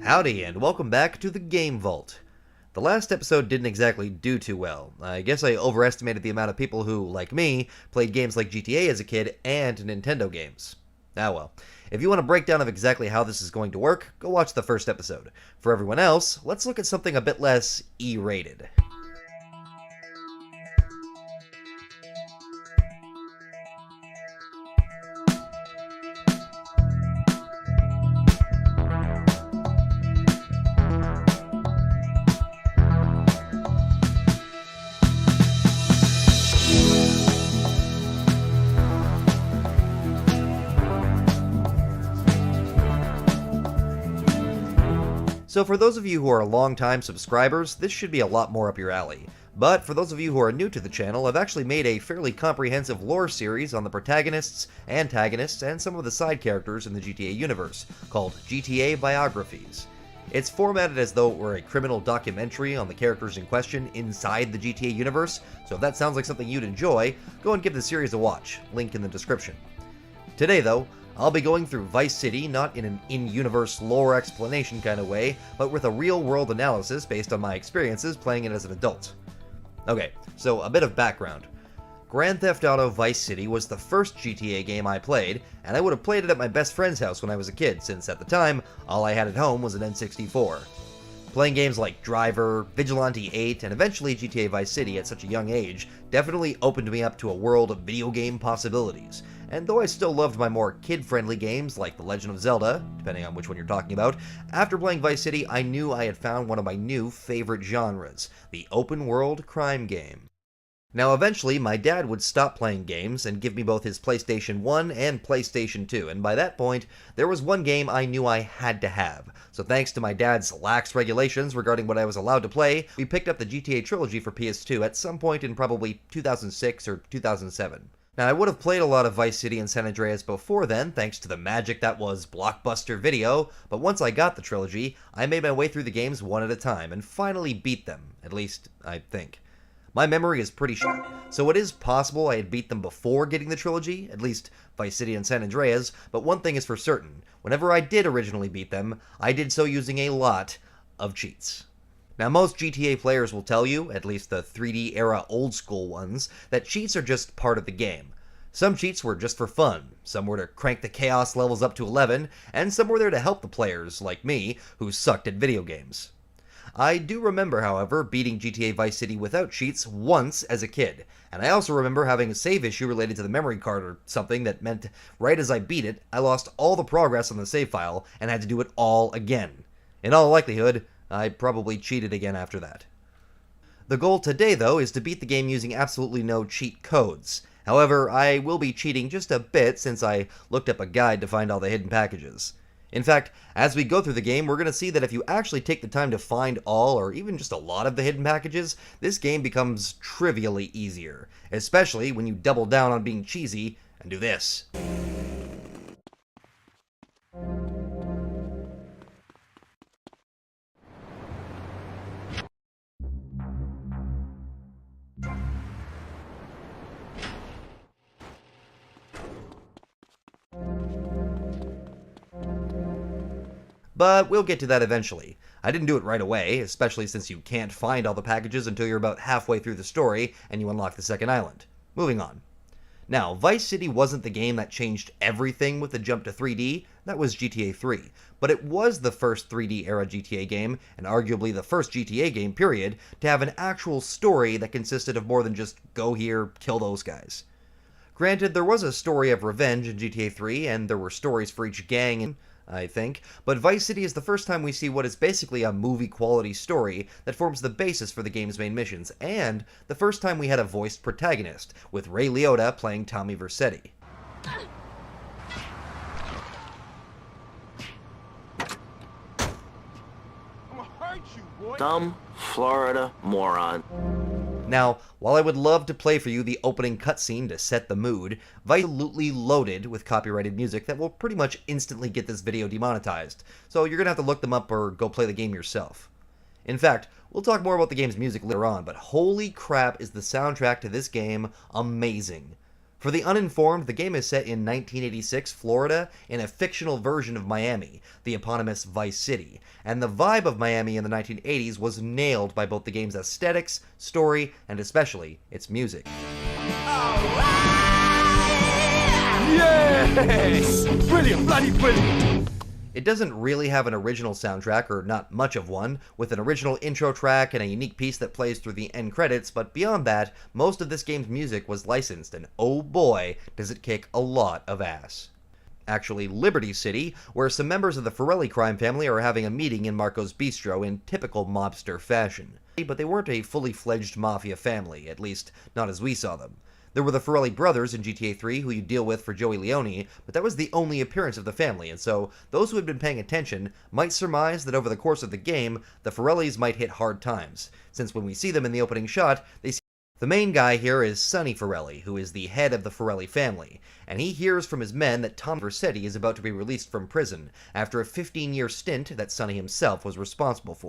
Howdy, and welcome back to the Game Vault. The last episode didn't exactly do too well. I guess I overestimated the amount of people who, like me, played games like GTA as a kid and Nintendo games. Ah well. If you want a breakdown of exactly how this is going to work, go watch the first episode. For everyone else, let's look at something a bit less E-rated. So for those of you who are long-time subscribers, this should be a lot more up your alley. But for those of you who are new to the channel, I've actually made a fairly comprehensive lore series on the protagonists, antagonists, and some of the side characters in the GTA universe, called GTA Biographies. It's formatted as though it were a criminal documentary on the characters in question inside the GTA universe, so if that sounds like something you'd enjoy, go and give the series a watch, link in the description. Today though, I'll be going through Vice City not in an in-universe lore explanation kind of way, but with a real-world analysis based on my experiences playing it as an adult. Okay, so a bit of background. Grand Theft Auto Vice City was the first GTA game I played, and I would have played it at my best friend's house when I was a kid, since at the time, all I had at home was an N64. Playing games like Driver, Vigilante 8, and eventually GTA Vice City at such a young age definitely opened me up to a world of video game possibilities. And though I still loved my more kid-friendly games like The Legend of Zelda, depending on which one you're talking about, after playing Vice City I knew I had found one of my new favorite genres, the open-world crime game. Now eventually my dad would stop playing games and give me both his PlayStation 1 and PlayStation 2, and by that point there was one game I knew I had to have. So thanks to my dad's lax regulations regarding what I was allowed to play, we picked up the GTA trilogy for PS2 at some point in probably 2006 or 2007. Now, I would have played a lot of Vice City and San Andreas before then, thanks to the magic that was Blockbuster Video, but once I got the trilogy, I made my way through the games one at a time, and finally beat them, at least, I think. My memory is pretty short, so it is possible I had beat them before getting the trilogy, at least Vice City and San Andreas, but one thing is for certain, whenever I did originally beat them, I did so using a lot of cheats. Now most GTA players will tell you, at least the 3D era old school ones, that cheats are just part of the game. Some cheats were just for fun, some were to crank the chaos levels up to 11, and some were there to help the players, like me, who sucked at video games. I do remember, however, beating GTA Vice City without cheats once as a kid, and I also remember having a save issue related to the memory card or something that meant right as I beat it, I lost all the progress on the save file and had to do it all again. In all likelihood, I probably cheated again after that. The goal today, though, is to beat the game using absolutely no cheat codes. However, I will be cheating just a bit since I looked up a guide to find all the hidden packages. In fact, as we go through the game, we're going to see that if you actually take the time to find all, or even just a lot of the hidden packages, this game becomes trivially easier, especially when you double down on being cheesy and do this. But we'll get to that eventually. I didn't do it right away, especially since you can't find all the packages until you're about halfway through the story and you unlock the second island. Moving on. Now, Vice City wasn't the game that changed everything with the jump to 3D, that was GTA 3, but it was the first 3D era GTA game, and arguably the first GTA game, period, to have an actual story that consisted of more than just go here, kill those guys. Granted, there was a story of revenge in GTA 3, and there were stories for each gang, I think, but Vice City is the first time we see what is basically a movie-quality story that forms the basis for the game's main missions, and the first time we had a voiced protagonist, with Ray Liotta playing Tommy Vercetti. Dumb Florida moron. Now, while I would love to play for you the opening cutscene to set the mood, Vice is absolutely loaded with copyrighted music that will pretty much instantly get this video demonetized, so you're gonna have to look them up or go play the game yourself. In fact, we'll talk more about the game's music later on, but holy crap is the soundtrack to this game amazing. For the uninformed, the game is set in 1986 Florida in a fictional version of Miami, the eponymous Vice City, and the vibe of Miami in the 1980s was nailed by both the game's aesthetics, story, and especially its music. Yes! Brilliant, bloody brilliant! It doesn't really have an original soundtrack, or not much of one, with an original intro track and a unique piece that plays through the end credits, but beyond that, most of this game's music was licensed, and oh boy, does it kick a lot of ass. Actually, Liberty City, where some members of the Forelli crime family are having a meeting in Marco's Bistro in typical mobster fashion. But they weren't a fully fledged mafia family, at least not as we saw them. There were the Forelli brothers in GTA 3 who you deal with for Joey Leone, but that was the only appearance of the family, and so those who had been paying attention might surmise that over the course of the game, the Forellis might hit hard times, since when we see them in the opening shot, they see the main guy here is Sonny Forelli, who is the head of the Forelli family, and he hears from his men that Tom Vercetti is about to be released from prison after a 15-year stint that Sonny himself was responsible for.